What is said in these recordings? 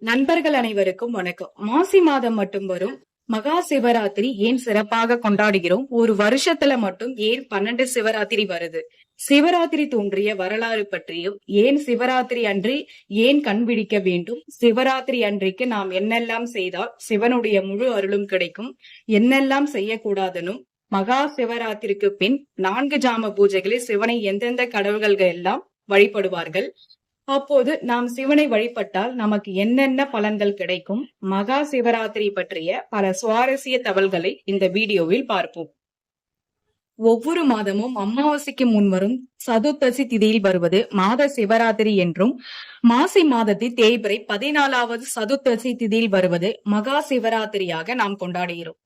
நண்பர்கள் அனைவருக்கும் வணக்கம். மாசி மாதம் மட்டும் வரும் மகா சிவராத்திரி ஏன் சிறப்பாக கொண்டாடுகிறோம்? ஒரு வருஷத்துல மட்டும் ஏன் 12 சிவராத்திரி வருது? சிவராத்திரி தோன்றிய வரலாறு பற்றியும், ஏன் சிவராத்திரி அன்று ஏன் கண்பிடிக்க வேண்டும், சிவராத்திரி அன்றைக்கு நாம் என்னெல்லாம் செய்தால் சிவனுடைய முழு அருளும் கிடைக்கும், என்னெல்லாம் செய்யக்கூடாதுன்னு, மகா சிவராத்திரிக்கு பின் 4 ஜாம பூஜைகளில் சிவனை எந்தெந்த கடவுள்கள் எல்லாம் வழிபடுவார்கள், அப்போது நாம் சிவனை வழிபட்டால் நமக்கு என்னென்ன பலன்கள் கிடைக்கும், மகா சிவராத்திரி பற்றிய பல சுவாரஸ்ய தகவல்களை இந்த வீடியோவில் பார்ப்போம். ஒவ்வொரு மாதமும் அமாவாசைக்கு முன் வரும் சதுர்த்தசி திதியில் வருவது மாத சிவராத்திரி என்றும், மாசி மாதத்தில் தேய்பிறை 14வது சதுர்த்தசி திதியில் வருவது மகா சிவராத்திரியாக நாம் கொண்டாடுகிறோம்.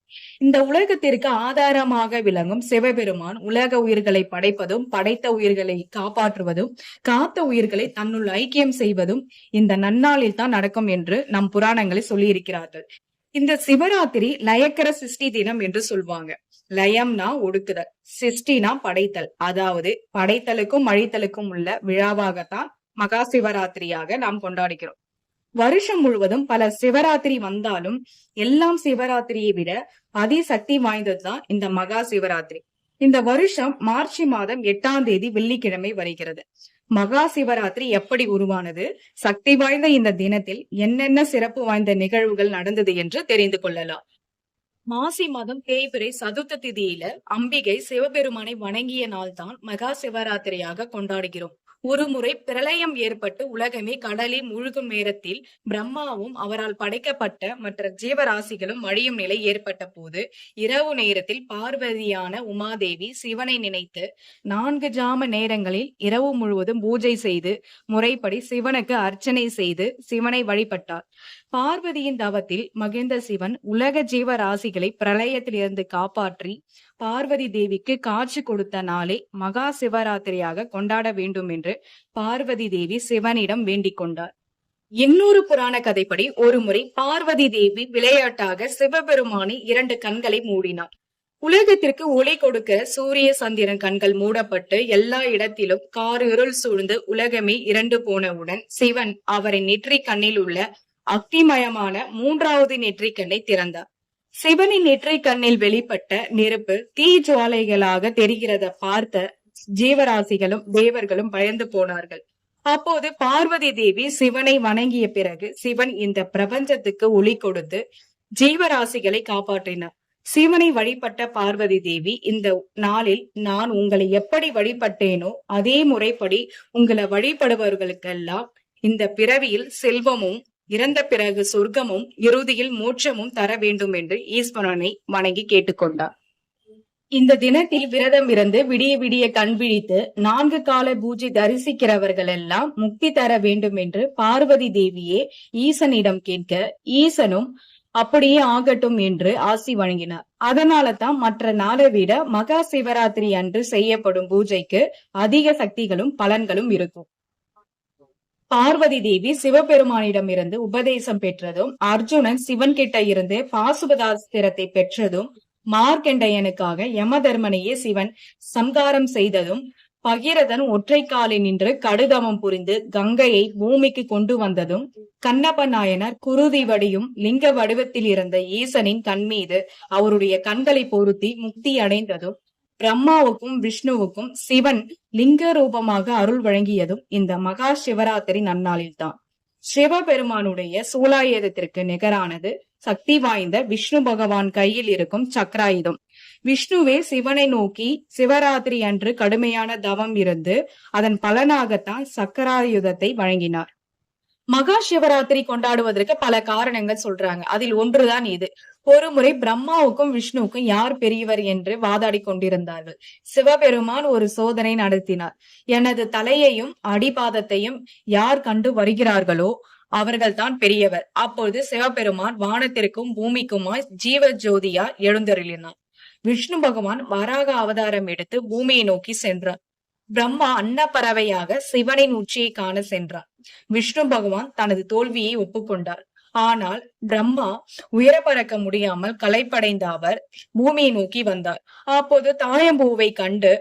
இந்த உலகத்திற்கு ஆதாரமாக விளங்கும் சிவபெருமான் உலக உயிர்களை படைப்பதும், படைத்த உயிர்களை காப்பாற்றுவதும், காத்த உயிர்களை தன்னுள் ஐக்கியம் செய்வதும் இந்த நன்னாளில் தான் நடக்கும் என்று நம் புராணங்களில் சொல்லி இருக்கிறார்கள். இந்த சிவராத்திரி லயக்கர சிருஷ்டி தினம் என்று சொல்வாங்க. லயம்னா ஒடுக்குதல், சிருஷ்டினா படைத்தல், அதாவது படைத்தலுக்கும் அழித்தலுக்கும் உள்ள விழாவாகத்தான் மகா சிவராத்திரியாக நாம் கொண்டாடுகிறோம். வருஷம் முழுவதும் பல சிவராத்திரி வந்தாலும் எல்லாம் சிவராத்திரியை விட அதிசக்தி வாய்ந்ததுதான் இந்த மகா சிவராத்திரி. இந்த வருஷம் மார்ச் மாதம் 8ஆம் தேதி வெள்ளிக்கிழமை வருகிறது. மகா சிவராத்திரி எப்படி உருவானது, சக்தி வாய்ந்த இந்த தினத்தில் என்னென்ன சிறப்பு வாய்ந்த நிகழ்வுகள் நடந்தது என்று தெரிந்து கொள்ளலாம். மாசி மாதம் தேய்பிறை சதுர்த்த திதியில அம்பிகை சிவபெருமானை வணங்கிய நாள் தான் மகா சிவராத்திரியாக கொண்டாடுகிறோம். ஒருமுறை பிரளயம் ஏற்பட்டு உலகமே கடலில் முழுகும் நேரத்தில் பிரம்மாவும் அவரால் படைக்கப்பட்ட மற்ற ஜீவராசிகளும் அழியும் நிலை ஏற்பட்ட போது, இரவு நேரத்தில் பார்வதியான உமாதேவி சிவனை நினைத்து 4 ஜாம நேரங்களில் இரவு முழுவதும் பூஜை செய்து முறைப்படி சிவனுக்கு அர்ச்சனை செய்து சிவனை வழிபட்டார். பார்வதியின் தவத்தில் மகிழ்ந்த சிவன் உலக ஜீவராசிகளை பிரளயத்திலிருந்து காப்பாற்றி பார்வதி தேவிக்கு காட்சி கொடுத்த நாளே மகா சிவராத்திரியாக கொண்டாட வேண்டும் என்று பார்வதி தேவி சிவனிடம் வேண்டிக் கொண்டார். இன்னொரு புராண கதைப்படி ஒருமுறை பார்வதி தேவி விளையாட்டாக சிவபெருமானி 2 கண்களை மூடினார். உலகத்திற்கு ஒளி கொடுக்க சூரிய சந்திரன் கண்கள் மூடப்பட்டு எல்லா இடத்திலும் காரிருள் சூழ்ந்து உலகமே இருண்டு போனவுடன் சிவன் அவரின் நெற்றி கண்ணில் உள்ள அக்னிமயமான 3வது நெற்றிக் கண்ணை திறந்தார். சிவனின் நெற்றிக் கண்ணில் வெளிப்பட்ட நெருப்பு தீ ஜுவாலைகளாக தெரிகிறத பார்த்த ஜீவராசிகளும் தேவர்களும் பயந்து போனார்கள். அப்போது பார்வதி தேவி சிவனை வணங்கிய பிறகு சிவன் இந்த பிரபஞ்சத்துக்கு ஒளி கொடுத்து ஜீவராசிகளை காப்பாற்றினார். சிவனை வழிபட்ட பார்வதி தேவி, இந்த நாளில் நான் உங்களை எப்படி வழிபட்டேனோ அதே முறைப்படி உங்களை வழிபடுபவர்களுக்கெல்லாம் இந்த பிறவியில் செல்வமும், இறந்த பிறகு சொர்க்கமும், இறுதியில் மோட்சமும் தர வேண்டும் என்று ஈஸ்வரனை வணங்கி கேட்டுக்கொண்டார். இந்த தினத்தில் விரதம் இருந்து விடிய விடிய கண் விழித்து 4 கால பூஜை தரிசிக்கிறவர்கள் எல்லாம் முக்தி தர வேண்டும் என்று பார்வதி தேவியே ஈசனிடம் கேட்க, ஈசனும் அப்படியே ஆகட்டும் என்று ஆசி வழங்கினார். அதனால தான் மற்ற நாளை விட மகா சிவராத்திரி அன்று செய்யப்படும் பூஜைக்கு அதிக சக்திகளும் பலன்களும் இருக்கும். பார்வதி தேவி சிவபெருமானிடம் இருந்து உபதேசம் பெற்றதும், அர்ஜுனன் சிவன் கிட்ட இருந்து பாசுபதாஸ்திரத்தை பெற்றதும், மார்க்கண்டையனுக்காக யமதர்மனையே சிவன் சம்காரம் செய்ததும், பகிரதன் ஒற்றை காலில் நின்று கடுதவம் புரிந்து கங்கையை பூமிக்கு கொண்டு வந்ததும், கண்ணப்ப நாயனார் குருதி வடியும் லிங்க வடிவத்தில் இருந்த ஈசனின் கண் மீது அவருடைய கண்களை பொருத்தி முக்தி அடைந்ததும், பிரம்மாவுக்கும் விஷ்ணுவுக்கும் சிவன் லிங்க ரூபமாக அருள் வழங்கியதும் இந்த மகா சிவராத்திரி நன்னாளில் தான். சிவபெருமானுடைய சூலாயுதத்திற்கு நிகரானது சக்தி வாய்ந்த விஷ்ணு பகவான் கையில் இருக்கும் சக்கராயுதம். விஷ்ணுவே சிவனை நோக்கி சிவராத்திரி அன்று கடுமையான தவம் இருந்து அதன் பலனாகத்தான் சக்கராயுதத்தை வழங்கினார். மகா சிவராத்திரி கொண்டாடுவதற்கு பல காரணங்கள் சொல்றாங்க. அதில் ஒன்றுதான் இது. ஒரு முறை பிரம்மாவுக்கும் விஷ்ணுவுக்கும் யார் பெரியவர் என்று வாதாடி கொண்டிருந்தார்கள். சிவபெருமான் ஒரு சோதனை நடத்தினார். எனது தலையையும் அடிபாதத்தையும் யார் கண்டு வருகிறார்களோ அவர்கள்தான் பெரியவர். அப்பொழுது சிவபெருமான் வானத்திற்கும் பூமிக்குமாய் ஜீவ ஜோதியா எழுந்தருளினார். விஷ்ணு பகவான் வராக அவதாரம் எடுத்து பூமியை நோக்கி சென்றார். பிரம்மா அன்னப்பறவையாக சிவனின் உச்சியை காண சென்றார். விஷ்ணு பகவான் தனது தோல்வியை ஒப்புக்கொண்டார். ஆனால் பிரம்மா உயர பறக்க முடியாமல் களைப்படைந்த அவர் பூமியை நோக்கி வந்தார். அப்போது தாயம்பூவை கண்டு,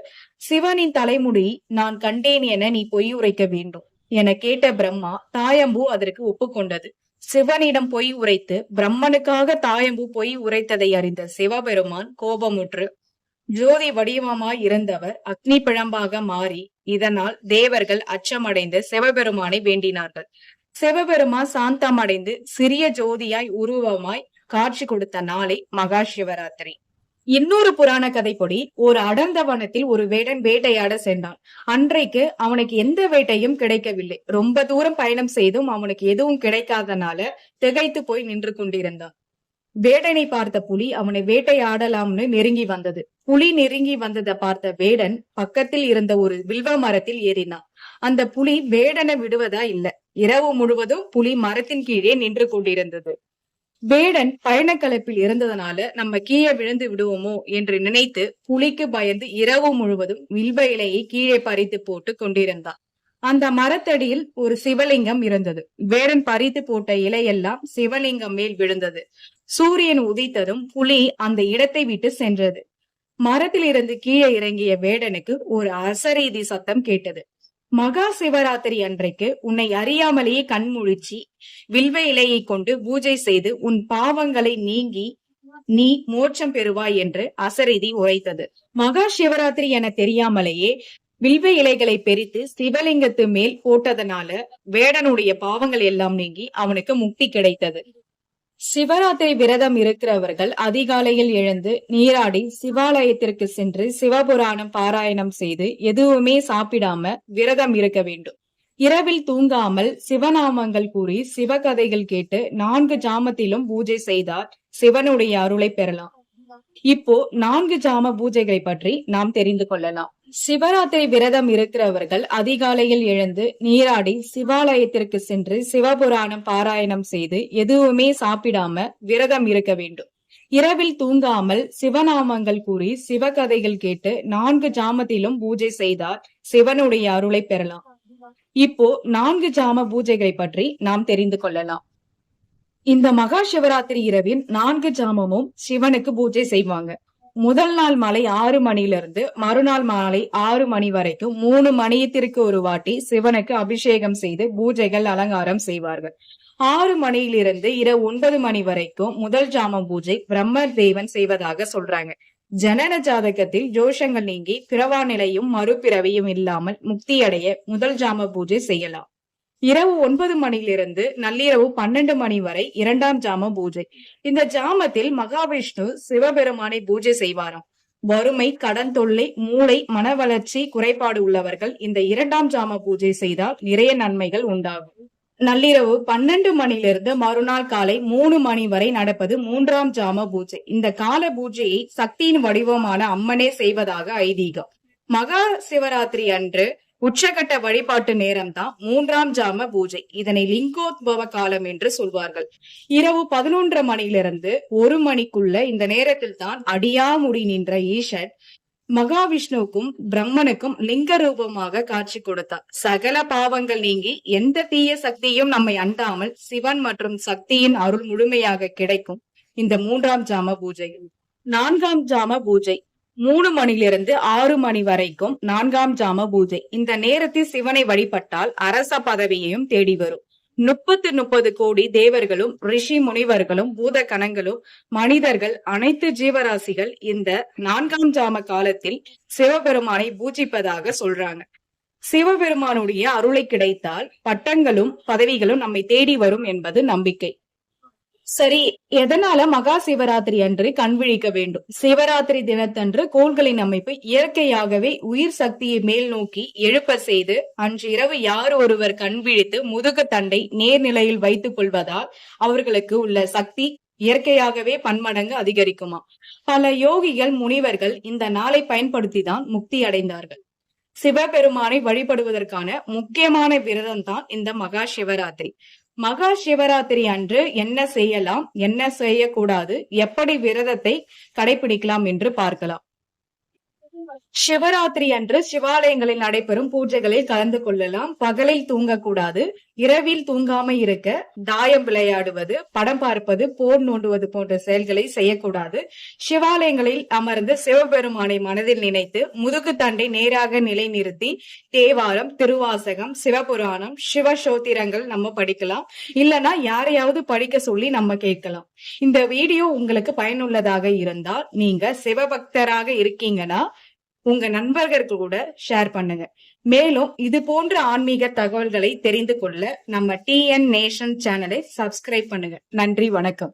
சிவனின் தலைமுடி நான் கண்டேன் என நீ பொய் உரைக்க வேண்டும் என கேட்ட பிரம்மா தாயம்பூ அதற்கு ஒப்புக்கொண்டது. சிவனிடம் பொய் உரைத்து பிரம்மனுக்காக தாயம்பு பொய் உரைத்ததை அறிந்த சிவபெருமான் கோபமுற்று ஜோதி வடிவமாய் இருந்தவர் அக்னி பிழம்பாக மாறி, இதனால் தேவர்கள் அச்சமடைந்து சிவபெருமானை வேண்டினார்கள். சிவபெருமான் சாந்தமடைந்து சிறிய ஜோதியாய் உருவமாய் காட்சி கொடுத்த நாளை மகா சிவராத்திரி. இன்னொரு புராண கதைப்படி ஒரு அடர்ந்த வனத்தில் ஒரு வேடன் வேட்டையாட சென்றான். அன்றைக்கு அவனுக்கு எந்த வேட்டையும் கிடைக்கவில்லை. ரொம்ப தூரம் பயணம் செய்தும் அவனுக்கு எதுவும் கிடைக்காதனால திகைத்து போய் நின்று கொண்டிருந்தான். வேடனை பார்த்த புலி அவனை வேட்டையாடலாம்னு நெருங்கி வந்தது. புலி நெருங்கி வந்ததை பார்த்த வேடன் பக்கத்தில் இருந்த ஒரு வில்வ மரத்தில் ஏறினான். அந்த புலி வேடனை விடுவதா இல்ல. இரவு முழுவதும் புலி மரத்தின் கீழே நின்று கொண்டிருந்தது. வேடன் பயணக்கலப்பில் இருந்ததனால நம்ம கீழே விழுந்து விடுவோமோ என்று நினைத்து புலிக்கு பயந்து இரவு முழுவதும் வில்வ இலையை கீழே பறித்து போட்டு கொண்டிருந்தான். அந்த மரத்தடியில் ஒரு சிவலிங்கம் இருந்தது. வேடன் பறித்து போட்ட இலையெல்லாம் சிவலிங்கம் மேல் விழுந்தது. சூரியன் உதித்ததும் புலி அந்த இடத்தை விட்டு சென்றது. மரத்தில் இருந்து கீழே இறங்கிய வேடனுக்கு ஒரு அசரீதி சத்தம் கேட்டது. மகா சிவராத்திரி அன்றைக்கு உன்னை அறியாமலேயே கண்முழிச்சி வில்வ இலையை கொண்டு பூஜை செய்து உன் பாவங்களை நீங்கி நீ மோட்சம் பெறுவாய் என்று அசரீதி உரைத்தது. மகா சிவராத்திரி என தெரியாமலேயே வில்வ இலைகளை பெரித்து சிவலிங்கத்து மேல் போட்டதனால வேடனுடைய பாவங்கள் எல்லாம் நீங்கி அவனுக்கு முக்தி கிடைத்தது. சிவராத்திரி விரதம் இருக்கிறவர்கள் அதிகாலையில் எழுந்து நீராடி சிவாலயத்திற்கு சென்று சிவபுராணம் பாராயணம் செய்து எதுவுமே சாப்பிடாம விரதம் இருக்க வேண்டும். இரவில் தூங்காமல் சிவநாமங்கள் கூறி சிவகதைகள் கேட்டு 4 ஜாமத்திலும் பூஜை செய்தால் சிவனுடைய அருளை பெறலாம். இப்போ 4 ஜாம பூஜைகளை பற்றி நாம் தெரிந்து கொள்ளலாம். சிவராத்திரி விரதம் இருக்கிறவர்கள் அதிகாலையில் எழுந்து நீராடி சிவாலயத்திற்கு சென்று சிவபுராணம் பாராயணம் செய்து எதுவுமே சாப்பிடாம விரதம் இருக்க வேண்டும். இரவில் தூங்காமல் சிவநாமங்கள் கூறி சிவகதைகள் கேட்டு 4 ஜாமத்திலும் பூஜை செய்தால் சிவனுடைய அருளை பெறலாம். இப்போ 4 ஜாம பூஜைகளை பற்றி நாம் தெரிந்து கொள்ளலாம். இந்த மகா சிவராத்திரி இரவில் 4 ஜாமமும் சிவனுக்கு பூஜை செய்வாங்க. முதல் நாள் மாலை 6 மணியிலிருந்து மறுநாள் மாலை 6 மணி வரைக்கும் 3 மணியத்திற்கு ஒரு வாட்டி சிவனுக்கு அபிஷேகம் செய்து பூஜைகள் அலங்காரம் செய்வார்கள். 6 மணியிலிருந்து இரவு 9 மணி வரைக்கும் முதல் ஜாம பூஜை பிரம்ம தேவன் செய்வதாக சொல்றாங்க. ஜனன ஜாதகத்தில் ஜோஷங்கள் நீங்கி பிறவா நிலையும் மறுபிறவியும் இல்லாமல் முக்தி அடைய முதல் ஜாம பூஜை செய்யலாம். இரவு 9 மணியிலிருந்து நள்ளிரவு 12 மணி வரை 2ஆம் ஜாம பூஜை. இந்த ஜாமத்தில் மகாவிஷ்ணு சிவபெருமானை பூஜை செய்வாராம். வறுமை, கடன் தொல்லை, மூளை, மன வளர்ச்சி குறைபாடு உள்ளவர்கள் இந்த 2ஆம் ஜாம பூஜை செய்தால் நிறைய நன்மைகள் உண்டாகும். நள்ளிரவு 12 மணியிலிருந்து மறுநாள் காலை 3 மணி வரை நடப்பது 3ஆம் ஜாம பூஜை. இந்த கால பூஜையை சக்தியின் வடிவமான அம்மனே செய்வதாக ஐதீகம். மகா சிவராத்திரி அன்று உச்சகட்ட வழிபாட்டு நேரம் தான் 3ஆம் ஜாம பூஜை. இதனை லிங்கோத்பவ காலம் என்று சொல்வார்கள். இரவு 11 மணியிலிருந்து 1 மணிக்குள்ள இந்த நேரத்தில் தான் அடியாமுடி நின்ற ஈசன் மகாவிஷ்ணுவுக்கும் பிரம்மனுக்கும் லிங்க ரூபமாக காட்சி கொடுத்தார். சகல பாவங்கள் நீங்கி எந்த தீய சக்தியும் நம்மை அண்டாமல் சிவன் மற்றும் சக்தியின் அருள் முழுமையாக கிடைக்கும் இந்த 3ஆம் ஜாம பூஜை. 4ஆம் ஜாம பூஜை 3 மணியிலிருந்து 6 மணி வரைக்கும் 4ஆம் ஜாம பூஜை. இந்த நேரத்தில் சிவனை வழிபட்டால் அரச பதவியையும் தேடி வரும். 30 கோடி தேவர்களும் ரிஷி முனிவர்களும் பூத கணங்களும் மனிதர்கள் அனைத்து ஜீவராசிகள் இந்த 4ஆம் ஜாம காலத்தில் சிவபெருமானை பூஜிப்பதாக சொல்றாங்க. சிவபெருமானுடைய அருளை கிடைத்தால் பட்டங்களும் பதவிகளும் நம்மை தேடி வரும் என்பது நம்பிக்கை. சரி, எதனால மகா சிவராத்திரி அன்று கண் விழிக்க வேண்டும்? சிவராத்திரி தினத்தன்று கோள்களின் அமைப்பு இயற்கையாகவே உயிர் சக்தியை மேல் நோக்கி எழுப்ப செய்து அன்று இரவு யார் ஒருவர் கண் விழித்து முதுகு தண்டை நேர்நிலையில் வைத்துக் கொள்வதால் அவர்களுக்கு உள்ள சக்தி இயற்கையாகவே பன்மடங்கு அதிகரிக்குமா. பல யோகிகள் முனிவர்கள் இந்த நாளை பயன்படுத்திதான் முக்தி அடைந்தார்கள். சிவபெருமானை வழிபடுவதற்கான முக்கியமான விரதம் தான் இந்த மகா சிவராத்திரி. மகா சிவராத்திரி அன்று என்ன செய்யலாம், என்ன செய்யக்கூடாது, எப்படி விரதத்தை கடைபிடிக்கலாம் என்று பார்க்கலாம். சிவராத்திரி அன்று சிவாலயங்களில் நடைபெறும் பூஜைகளில் கலந்து கொள்ளலாம். பகலில் தூங்கக்கூடாது. இரவில் தூங்காம இருக்க தாயம் விளையாடுவது, படம் பார்ப்பது, போர் நோண்டுவது போன்ற செயல்களை செய்யக்கூடாது. சிவாலயங்களில் அமர்ந்து சிவபெருமானை மனதில் நினைத்து முதுகு தண்டை நேராக நிலைநிறுத்தி தேவாரம், திருவாசகம், சிவபுராணம், சிவசோத்திரங்கள் நம்ம படிக்கலாம். இல்லனா யாரையாவது படிக்க சொல்லி நம்ம கேட்கலாம். இந்த வீடியோ உங்களுக்கு பயனுள்ளதாக இருந்தால், நீங்க சிவபக்தராக இருக்கீங்கன்னா உங்க நண்பர்களுக்கு கூட ஷேர் பண்ணுங்க. மேலும் இது போன்ற ஆன்மீக தகவல்களை தெரிந்து கொள்ள நம்ம டிஎன் நேஷன் சேனலை சப்ஸ்கிரைப் பண்ணுங்க. நன்றி, வணக்கம்.